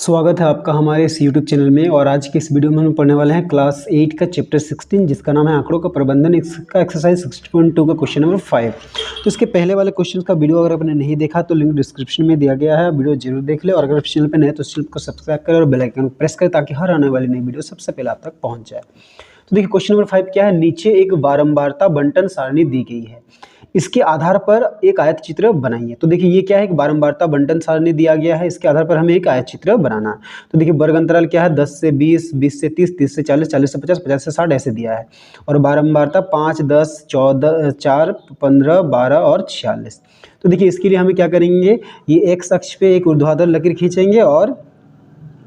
स्वागत है आपका हमारे इस YouTube चैनल में। और आज की इस वीडियो में हम पढ़ने वाले हैं क्लास 8 का चैप्टर 16 जिसका नाम है आंकड़ों का प्रबंधन। इसका एक्सरसाइज 60.2 का क्वेश्चन नंबर 5। तो इसके पहले वाले क्वेश्चन का वीडियो अगर आपने नहीं देखा तो लिंक डिस्क्रिप्शन में दिया गया है, वीडियो जरूर देख ले। और अगर चैनल पर नए तो चैनल को सब्सक्राइब करें और बेल आइकन प्रेस करें ताकि हर आने वाली नई वीडियो सबसे पहले आप तक पहुँच जाए। तो देखिए क्वेश्चन नंबर 5 क्या है। नीचे एक बारंबारता बंटन सारणी दी गई है, इसके आधार पर एक आयत चित्र बनाइए। तो देखिए ये क्या है, एक बारंबारता बंटन सारणी दिया गया है, इसके आधार पर हमें एक आयत चित्र बनाना है। तो देखिए वर्ग अंतराल क्या है, 10 से 20, 20 से 30, 30 से 40, 40 से 50, 50 से 60 ऐसे दिया है। और बारंबारता 5, 10, 14, 4, 15, 12 और 46। तो देखिए इसके लिए हमें क्या करेंगे, ये एक्स अक्ष पे एक ऊर्ध्वाधर लकीर खींचेंगे और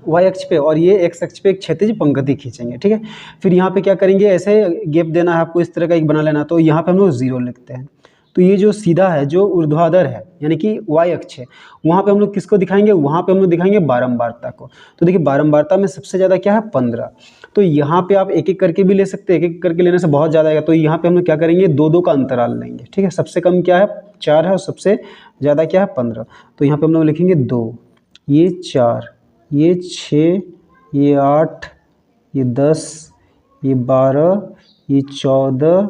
वाई अक्ष पे, और ये एक्स अक्ष पे एक क्षैतिज पंक्ति खींचेंगे। ठीक है, फिर यहाँ पे क्या करेंगे, ऐसे गैप देना है आपको, इस तरह का एक बना लेना। तो यहाँ पे हम लोग 0 लिखते हैं। तो ये जो सीधा है, जो ऊर्ध्वाधर है यानी कि वाई अक्ष है, वहाँ पे हम लोग किसको दिखाएंगे, वहाँ पे हम लोग दिखाएंगे बारंबारता को। तो देखिए बारंबारता में सबसे ज़्यादा क्या है, 15। तो यहाँ पे आप एक एक करके भी ले सकते हैं, एक एक करके लेने से बहुत ज़्यादा आएगा। तो यहाँ पे हम लोग क्या करेंगे, 2-2 का अंतराल लेंगे। ठीक है, सबसे कम क्या है 4 है और सबसे ज़्यादा क्या है 15। तो यहाँ पे हम लोग लिखेंगे 2, ये 4, ये 6, ये 8, ये 10, ये 12, ये 14,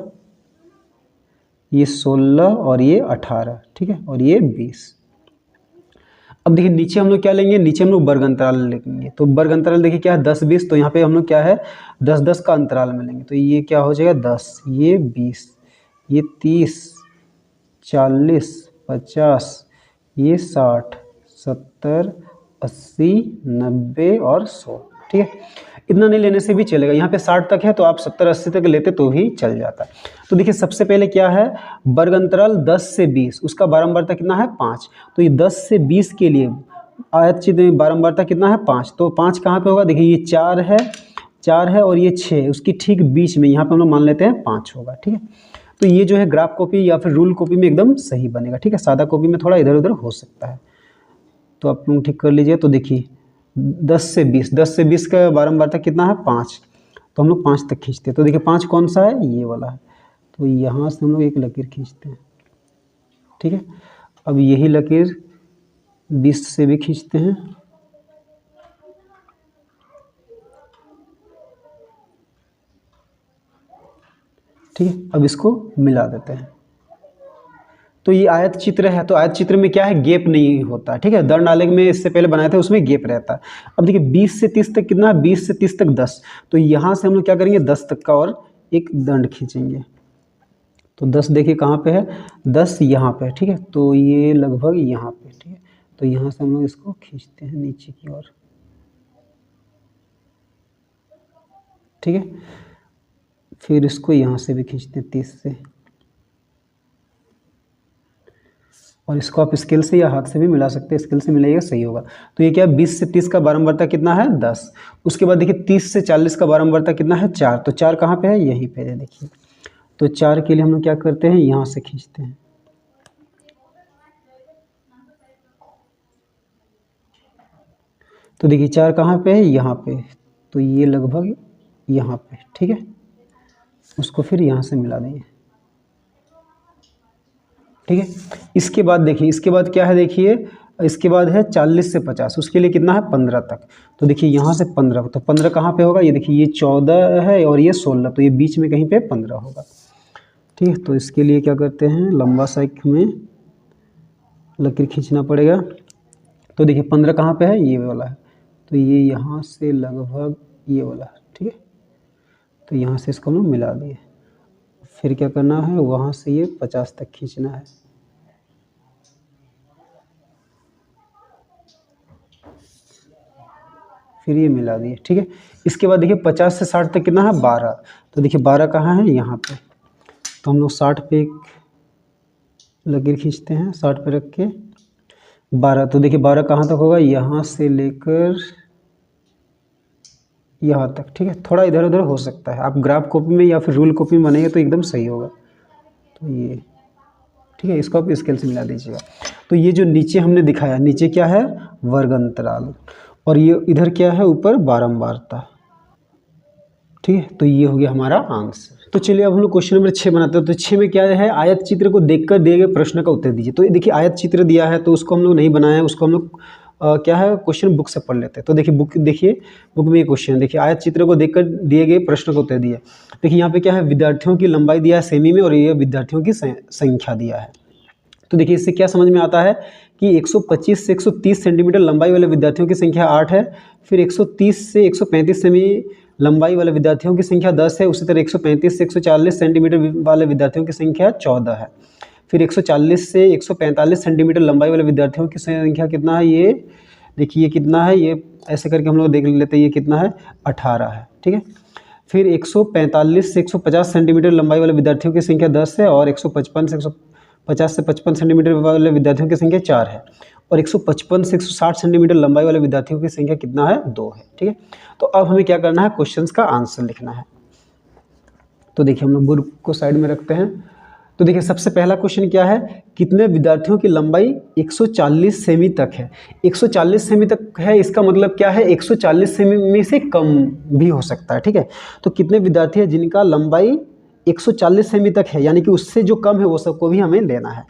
ये 16 और ये 18। ठीक है, और ये 20। अब देखिए नीचे हम लोग क्या लेंगे, नीचे हम लोग वर्ग अंतराल लेंगे। तो वर्ग अंतराल देखिए क्या है, 10, 20। तो यहाँ पे हम लोग क्या है 10, 10 का अंतराल में लेंगे। तो ये क्या हो जाएगा 10, ये 20, ये 30, 40, 50, ये 60, 70, 80, 90 और 100। ठीक है, इतना नहीं लेने से भी चलेगा। यहाँ पे 60 तक है तो आप 70, 80 तक लेते तो भी चल जाता। तो देखिए सबसे पहले क्या है, वर्ग अंतराल 10 से 20, उसका बारंबारता कितना है 5। तो ये 10 से 20 के लिए आयत चित्र में बारंबारता कितना है 5। तो 5 कहाँ पे होगा, देखिए ये 4 है, 4 है और ये 6, उसकी ठीक बीच में यहाँ पे हम लोग मान लेते हैं 5 होगा। ठीक है, तो ये जो है ग्राफ कॉपी या फिर रूल कॉपी में एकदम सही बनेगा। ठीक है, सादा कॉपी में थोड़ा इधर उधर हो सकता है, तो आप लोग ठीक कर लीजिए। तो देखिए 10 से 20, 10 से 20 का बारंबारता कितना है 5। तो हम लोग 5 तक खींचते हैं। तो देखिए 5 कौन सा है, ये वाला है। तो यहाँ से हम लोग एक लकीर खींचते हैं। ठीक है, अब यही लकीर 20 से भी खींचते हैं। ठीक है, अब इसको मिला देते हैं। तो ये आयत चित्र है, तो आयत चित्र में क्या है, गैप नहीं होता। ठीक है, दर नाले में इससे पहले बनाए थे उसमें गैप रहता है। अब देखिए 20 से 30 तक कितना है, 20 से 30 तक 10। तो यहाँ से हम लोग क्या करेंगे, 10 तक का और एक दंड खींचेंगे। तो 10 देखिए कहाँ पे है, 10 यहाँ पे है। ठीक है, तो ये लगभग यहाँ पे। ठीक है, तो यहाँ से हम लोग इसको खींचते हैं नीचे की ओर। ठीक है, फिर इसको यहाँ से भी खींचते हैं 30 से, और इसको आप स्केल से या हाथ से भी मिला सकते हैं, स्केल से मिलाइएगा सही होगा। तो ये क्या है, 20 से 30 का बारंबारता कितना है 10। उसके बाद देखिए 30 से 40 का बारंबारता कितना है 4। तो 4 कहाँ पे है, यहीं पे है देखिए। तो 4 के लिए हम लोग क्या करते हैं, यहाँ से खींचते हैं। तो देखिए 4 कहाँ पे है, यहाँ पे। तो ये लगभग यहाँ पे। ठीक है, उसको फिर यहाँ से मिला देंगे। ठीक है, इसके बाद देखिए, इसके बाद क्या है, देखिए इसके बाद है 40 से 50, उसके लिए कितना है 15 तक। तो देखिए यहाँ से 15, तो 15 कहाँ पे होगा, ये देखिए ये 14 है और ये 16, तो ये बीच में कहीं पे 15 होगा। ठीक है, तो इसके लिए क्या करते हैं, लंबा सा एक में लकीर खींचना पड़ेगा। तो देखिए 15 कहाँ पे है, ये वाला है। तो ये यहाँ से लगभग ये वाला है। ठीक है, तो यहाँ से इसको हम लोग मिला दिए। फिर क्या करना है, वहाँ से ये 50 तक खींचना है। फिर ये मिला दिए। ठीक है, इसके बाद देखिए 50 से 60 तक कितना है 12। तो देखिए 12 कहाँ है, यहाँ पे। तो हम लोग 60 पे एक लकीर खींचते हैं, 60 पे रख के 12। तो देखिए 12 कहाँ तक होगा, यहाँ से लेकर यहाँ तक। ठीक है, थोड़ा इधर उधर हो सकता है, आप ग्राफ कॉपी में या फिर रूल कॉपी में बनेंगे तो एकदम सही होगा। तो ये ठीक है, इसको आप स्केल से मिला दीजिएगा। तो ये जो नीचे हमने दिखाया, नीचे क्या है वर्ग अंतराल, और ये इधर क्या है ऊपर बारंबारता। ठीक है, तो ये हो गया हमारा आंसर। तो चलिए अब हम लोग क्वेश्चन नंबर 6 बनाते हैं। तो 6 में क्या है, आयत चित्र को देखकर दिए गए प्रश्न का उत्तर दीजिए। तो देखिए आयत चित्र दिया है तो उसको हम लोग नहीं बनाए हैं, उसको हम लोग क्या है क्वेश्चन बुक से पढ़ लेते हैं। तो देखिए बुक में ये क्वेश्चन देखिए, आयत चित्र को देखकर दिए गए प्रश्न को उत्तर दिए। देखिए यहाँ पे क्या है, विद्यार्थियों की लंबाई दिया है सेमी में और ये विद्यार्थियों की संख्या दिया है। तो देखिए इससे क्या समझ में आता है कि 125 से 130 सेंटीमीटर लंबाई वाले विद्यार्थियों की संख्या 8 है। फिर 130 से 135 सेमी लंबाई वाले विद्यार्थियों की संख्या 10 है। उसी तरह 135 से 140 सेंटीमीटर वाले विद्यार्थियों की संख्या 14 है। फिर 140 से 145 सेंटीमीटर लंबाई वाले विद्यार्थियों की संख्या कितना है, ये देखिए ये कितना है, ये ऐसे करके हम लोग देख लेते हैं, ये कितना है 18 है। ठीक है। फिर 145 से 150 सेंटीमीटर लंबाई वाले विद्यार्थियों की संख्या 10 है और 150 से 55 सेंटीमीटर वाले विद्यार्थियों की संख्या 4 है और 155 से 160 सेंटीमीटर लंबाई वाले विद्यार्थियों की संख्या कितना है 2 है। ठीक है। तो अब हमें क्या करना है, क्वेश्चंस का आंसर लिखना है। तो देखिए हम लोग बुक को साइड में रखते हैं। तो देखिए सबसे पहला क्वेश्चन क्या है, कितने विद्यार्थियों की लंबाई 140 सेमी तक है। 140 सेमी तक है, इसका मतलब क्या है 140 सेमी से कम भी हो सकता है। ठीक है। तो कितने विद्यार्थी हैं जिनका लंबाई 140 सेमी तक है, यानी कि उससे जो कम है वो सबको भी हमें लेना है।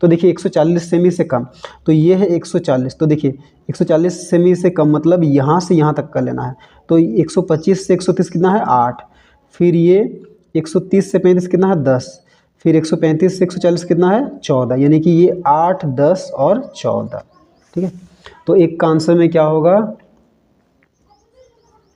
तो देखिए 140 सेमी से कम, तो ये है 140। तो देखिए 140 सेमी से कम मतलब यहाँ से यहाँ तक का लेना है। तो 125 से 130 कितना है 8। फिर ये 130 से 35 कितना है 10। फिर 135 से 140 कितना है 14, यानी कि ये 8, 10 और 14। ठीक है। तो एक का आंसर में क्या होगा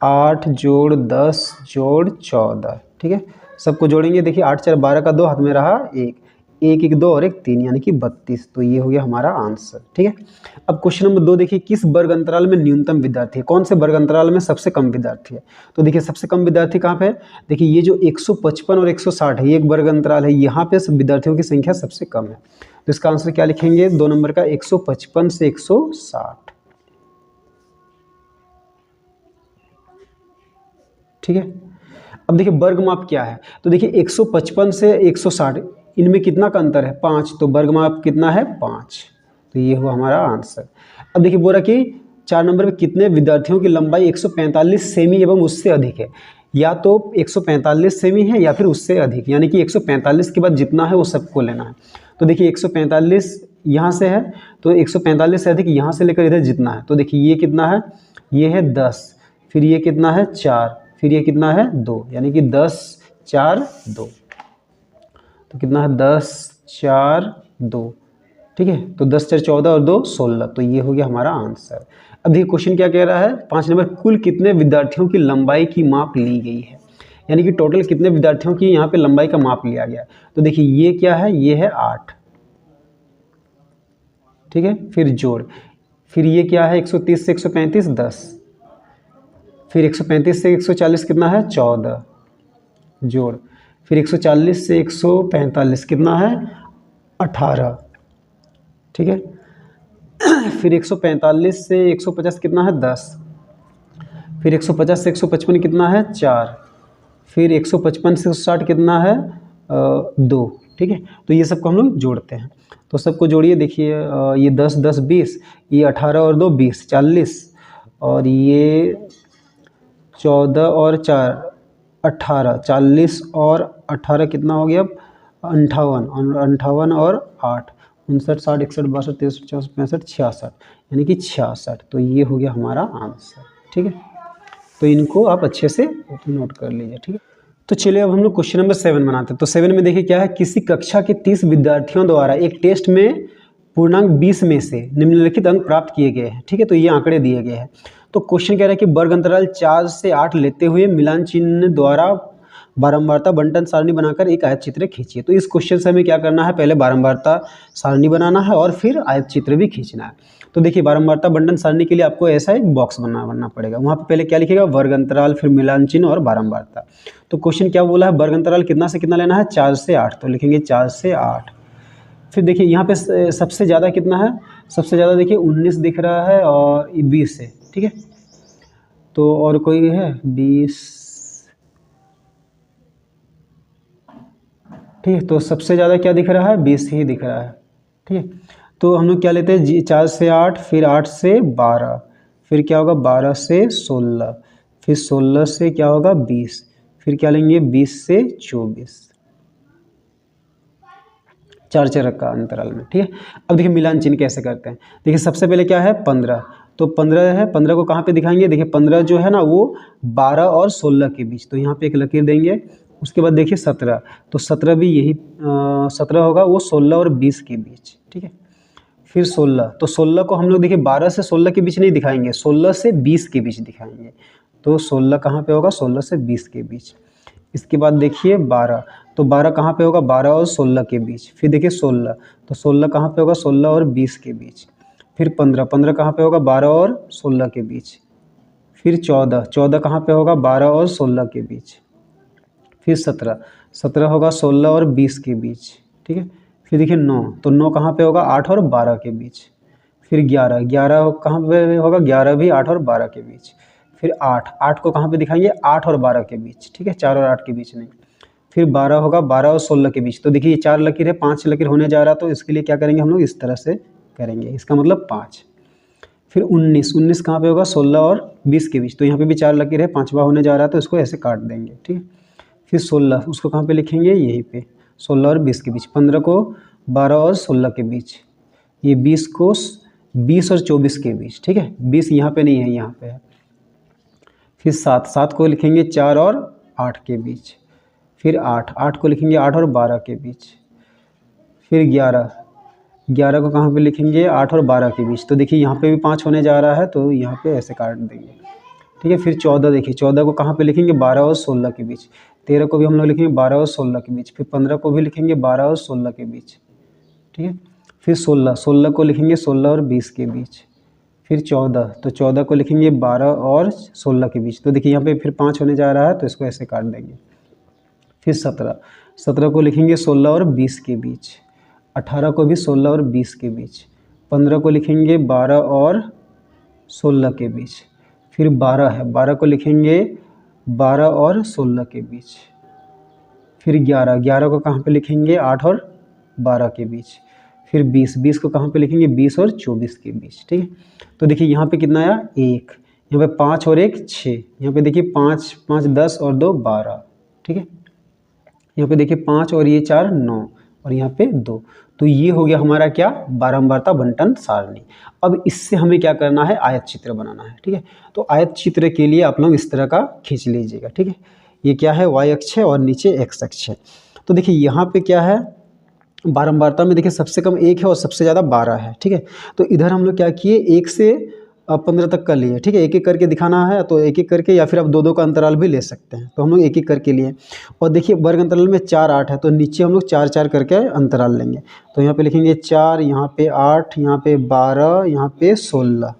8 जोड़ 10 जोड़ 14। ठीक है। सबको जोड़ेंगे, देखिए 8 4 12 का 2 हाथ में रहा 1, 1 1 2 और 1 3, यानी कि 32। तो ये हो गया हमारा आंसर। ठीक है। अब क्वेश्चन नंबर 2 देखिए, किस वर्ग अंतराल में न्यूनतम विद्यार्थी है, कौन से वर्ग अंतराल में सबसे कम विद्यार्थी है। तो देखिए सबसे कम विद्यार्थी कहाँ पे है, देखिए ये जो 155 और 160 है ये एक वर्ग अंतराल है, यहाँ पे विद्यार्थियों की संख्या सबसे कम है। तो इसका आंसर क्या लिखेंगे 2 नंबर का 155 से 160। ठीक है। अब देखिए वर्ग माप क्या है, तो देखिए 155 से 160 इनमें कितना का अंतर है 5, तो वर्ग माप कितना है 5। तो ये हुआ हमारा आंसर। अब देखिए बोला कि 4 नंबर में कितने विद्यार्थियों की लंबाई 145 सेमी एवं उससे अधिक है। या तो 145 सेमी है या फिर उससे अधिक, यानी कि 145 के बाद जितना है वो सबको लेना है। तो देखिए 145 यहाँ से है, तो 145 से अधिक यहाँ से लेकर इधर जितना है। तो देखिए ये कितना है, ये है 10, फिर ये कितना है 4, फिर ये कितना है 2, यानी कि 10 4 2। तो कितना है 10 4 2। ठीक है। तो 10 4 14 और 2 16। तो ये हो गया हमारा आंसर। अब देखिए क्वेश्चन क्या कह रहा है 5 नंबर, कुल कितने विद्यार्थियों की लंबाई की माप ली गई है, यानी कि टोटल कितने विद्यार्थियों की यहाँ पे लंबाई का माप लिया गया। तो देखिए ये क्या है, ये है 8। ठीक है। फिर जोड़, फिर ये क्या है 130 से 135 10, फिर 135 से 140 कितना है 14 जोड़, फिर 140 से 145 कितना है 18। ठीक है। फिर 145 से 150 कितना है 10, फिर 150 से 155 कितना है 4, फिर 155 से 160 कितना है 2। ठीक है। तो ये सबको हम लोग जोड़ते हैं, तो सबको जोड़िए। देखिए ये 10 10 20, ये 18 और 2 20 40, और ये 14 और 4 18, 40 और 18 कितना हो गया 58 और 8 59 60 61 62 63 64 65 66, यानी कि 66। तो ये हो गया हमारा आंसर। ठीक है। तो इनको आप अच्छे से नोट कर लीजिए। ठीक है। तो चलिए अब हम लोग क्वेश्चन नंबर 7 बनाते हैं। तो 7 में देखिए क्या है, किसी कक्षा के 30 विद्यार्थियों द्वारा एक टेस्ट में पूर्णांक 20 में से निम्नलिखित अंक प्राप्त किए गए हैं। ठीक है। तो ये आंकड़े दिए गए हैं। तो क्वेश्चन कह रहा है कि वर्ग अंतराल 4 से 8 लेते हुए मिलान चिन्ह द्वारा बारंबारता बंटन सारणी बनाकर एक आयत चित्र खींचिए। तो इस क्वेश्चन से हमें क्या करना है, पहले बारंबारता सारणी बनाना है और फिर आयत चित्र भी खींचना है। तो देखिए बारंबारता बंटन सारणी के लिए आपको ऐसा एक बॉक्स बनना पड़ेगा। वहाँ पे पहले क्या लिखेगा, वर्ग अंतराल, फिर मिलान चिन्ह और बारंबारता। तो क्वेश्चन क्या बोला है, वर्ग अंतराल कितना से कितना लेना है 4 से 8, तो लिखेंगे 4 से 8। फिर देखिए यहाँ पे सबसे ज़्यादा कितना है, सबसे ज़्यादा देखिए 19 दिख रहा है और 20 है। ठीक है। तो और कोई है 20। ठीक है। तो सबसे ज़्यादा क्या दिख रहा है 20 ही दिख रहा है। ठीक है। तो हम लोग क्या लेते हैं 4 से 8, फिर 8 से 12, फिर क्या होगा 12 से 16, फिर 16 से क्या होगा 20, फिर क्या लेंगे 20 से 24, 4 4 का अंतराल में। ठीक है। अब देखिए मिलान चिन्ह कैसे करते हैं। देखिए सबसे पहले क्या है 15, तो 15 है, 15 को कहाँ पे दिखाएंगे? देखिए 15 जो है ना वो 12 और 16 के बीच, तो यहाँ पे एक लकीर देंगे। उसके बाद देखिए 17, तो 17 भी यही 17 होगा वो 16 और 20 के बीच, ठीक है। फिर 16, तो 16 को हम लोग देखिए 12 से 16 के बीच नहीं दिखाएंगे, 16 से 20 के बीच दिखाएंगे। तो 16 कहाँ पे होगा? 16 से 20 के बीच। इसके बाद देखिए 12, तो 12 कहाँ पे होगा? 12 और 16 के बीच। फिर देखिए 16, तो 16 कहाँ पे होगा? 16 और 20 के बीच। फिर 15, 15 कहाँ पे होगा? 12 और 16 के बीच। फिर 14, 14 कहाँ पे होगा? 12 और 16 के बीच। फिर 17, 17 होगा 16 और 20 के बीच, ठीक है। फिर देखिए 9, तो 9 कहाँ पे होगा? 8 और 12 के बीच। फिर 11, 11 कहाँ पे होगा? 11 भी 8 और 12 के बीच। फिर 8, 8 को कहाँ पे दिखाएंगे? 8 और 12 के बीच, ठीक है, 4 और 8 के बीच नहीं। फिर 12 होगा 12 और 16 के बीच। तो देखिए ये 4 लकीर है, 5 लकीर होने जा रहा, तो इसके लिए क्या करेंगे हम लोग? इस तरह से करेंगे, इसका मतलब 5। फिर 19, 19 कहाँ पे होगा? 16 और 20 के बीच, तो यहाँ पे भी 4 लकीर है, 5वां होने जा रहा है, तो इसको ऐसे काट देंगे, ठीक है। फिर 16, उसको कहाँ पे लिखेंगे? यहीं पे 16 और 20 के बीच। 15 को 12 और 16 के बीच। ये 20 को 20 और 24 के बीच, ठीक है। 20 यहाँ पे नहीं है, यहाँ पे है। फिर 7, 7 को लिखेंगे 4 और 8 के बीच। फिर 8, 8 को लिखेंगे 8 और 12 के बीच। फिर 11, 11 को कहाँ पे लिखेंगे? 8 और 12 के बीच। तो देखिए यहाँ पे भी 5 होने जा रहा है, तो यहाँ पे ऐसे काट देंगे, ठीक है। फिर 14, देखिए 14 को कहाँ पे लिखेंगे? 12 और 16 के बीच। 13 को भी हम लोग लिखेंगे 12 और 16 के बीच। फिर 15 को भी लिखेंगे 12 और 16 के बीच, ठीक है। फिर 16, 16 को लिखेंगे 16 और 20 के बीच। फिर 14, तो 14 को लिखेंगे 12 और 16 के बीच। तो देखिए यहाँ पे फिर 5 होने जा रहा है, तो इसको ऐसे काट देंगे। फिर 17, 17 को लिखेंगे 16 और 20 के बीच। 18 को भी 16 और 20 के बीच। 15 को लिखेंगे 12 और 16 के बीच। फिर 12 है, 12 को लिखेंगे 12 और 16 के बीच। फिर 11, 11 को कहाँ पे लिखेंगे? 8 और 12 के बीच। फिर 20, 20 को कहाँ पे लिखेंगे? 20 और 24 के बीच, ठीक है। तो देखिए यहाँ पे कितना आया? 1, यहाँ पे 5 और 1 6, यहाँ पे देखिए 5, 5 10 और 2 12, ठीक है। यहाँ पे देखिए 5 और ये 4 9 और यहाँ पे 2। तो ये हो गया हमारा क्या? बारंबारता बंटन सारणी। अब इससे हमें क्या करना है? आयत चित्र बनाना है, ठीक है। तो आयत चित्र के लिए आप लोग इस तरह का खींच लीजिएगा, ठीक है। ये क्या है? y अक्ष है और नीचे x अक्ष है। तो देखिए यहाँ पे क्या है? बारंबारता में देखिए सबसे कम 1 है और सबसे ज़्यादा 12 है, ठीक है। तो इधर हम लोग क्या किए? 1 से 15 तक का लिए, ठीक है। एक एक करके दिखाना है, तो एक एक करके, या फिर आप दो दो का अंतराल भी ले सकते हैं। तो हम लोग एक एक करके लिए। और देखिए वर्ग अंतराल में 4 8 है, तो नीचे हम लोग 4 4 करके अंतराल लेंगे। तो यहाँ पे लिखेंगे 4, यहाँ पे 8, यहाँ पे 12, यहाँ पे 16,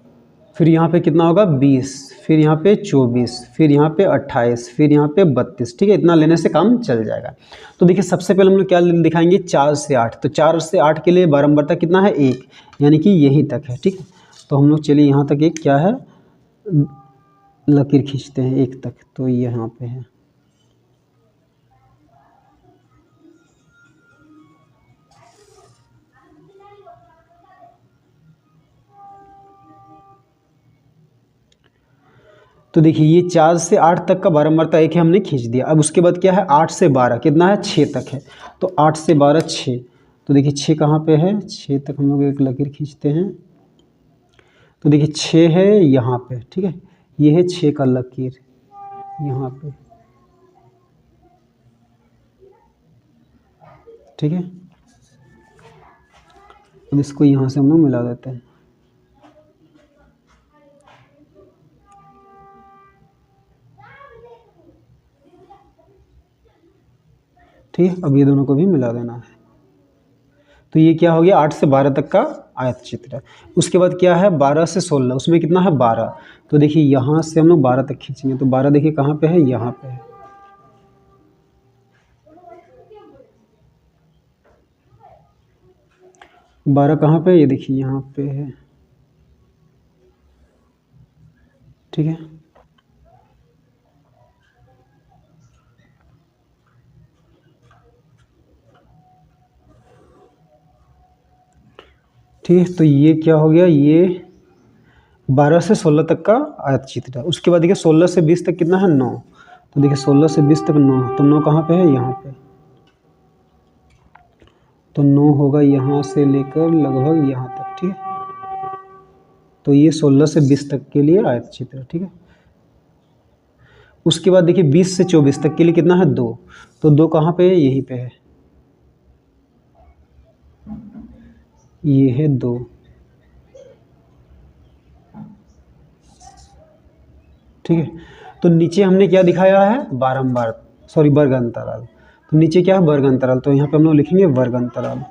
फिर यहाँ पे कितना होगा? 20, फिर यहाँ पे 24, फिर यहाँ पे 28, फिर यहाँ पे 32, ठीक है। इतना लेने से काम चल जाएगा। तो देखिए सबसे पहले हम लोग क्या दिखाएंगे? 4 से 8। तो 4 से 8 के लिए बारंबारता कितना है? 1, यानी कि यहीं तक है, ठीक है। तो हम लोग चलिए यहाँ तक एक क्या है? लकीर खींचते हैं 1 तक। तो ये यहाँ पे है, तो देखिए ये 4 से 8 तक का बारंबारता 1 है, हमने खींच दिया। अब उसके बाद क्या है? 8 से 12 कितना है? 6 तक है। तो 8 से 12 6। तो देखिए 6 कहाँ पे है? 6 तक हम लोग एक लकीर खींचते हैं। तो देखिए 6 है यहाँ पे, ठीक है। ये है 6 का लकीर यहाँ पे, ठीक है। अब इसको यहाँ से हम लोग मिला देते हैं, ठीक है। अब ये दोनों को भी मिला देना है। तो ये क्या हो गया? 8 से 12 तक का आयत चित्र है। उसके बाद क्या है? 12 से 16, उसमें कितना है? 12। तो देखिए यहाँ से हम लोग 12 तक खींचेंगे। तो 12 देखिए कहाँ पे है? यहाँ पे है। बारह कहाँ पे? ये देखिए यहाँ पे है, ठीक है। ठीक है। तो ये क्या हो गया? ये 12 से 16 तक का आयत चित्र है। उसके बाद देखिए 16 से 20 तक कितना है? 9। तो देखिए 16 से 20 तक 9, तो 9 कहाँ पे है? यहाँ पे। तो 9 होगा यहाँ से लेकर लगभग यहाँ तक, ठीक है। तो ये 16 से 20 तक के लिए आयत चित्र, ठीक है। उसके बाद देखिए 20 से 24 तक के लिए कितना है 2, तो 2 कहाँ पे है, यहीं पे है, ये है 2, ठीक है। तो नीचे हमने क्या दिखाया है, बारंबार, सॉरी वर्ग अंतराल, तो नीचे क्या है वर्ग अंतराल, तो यहाँ पे हम लोग लिखेंगे वर्ग अंतराल।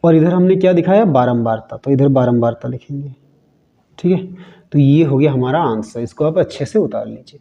और इधर हमने क्या दिखाया, बारंबारता, तो इधर बारंबारता लिखेंगे, ठीक है। तो ये हो गया हमारा आंसर, इसको आप अच्छे से उतार लीजिए।